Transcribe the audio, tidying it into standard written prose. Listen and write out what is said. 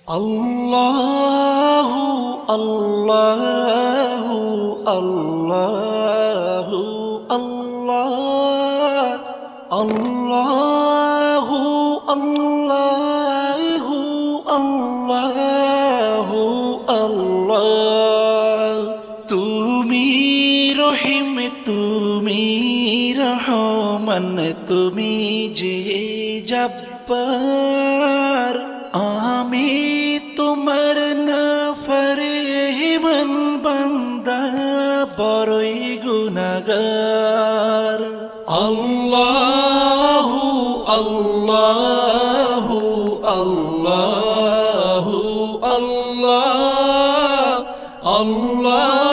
আল্লাহু আল্লাহু আল্লাহু আল্লাহ আল্লাহু আল্লাহু আল্লাহু আল্লাহ। তুমি রহিম, তুমি রহমান, তুমি যে জব্বার, আমি তোমার নাফরমান বান্দা, বড়ই গুনাহগার। আল্লাহু আল্লাহু আল্লাহু আল্লাহ আল্লাহ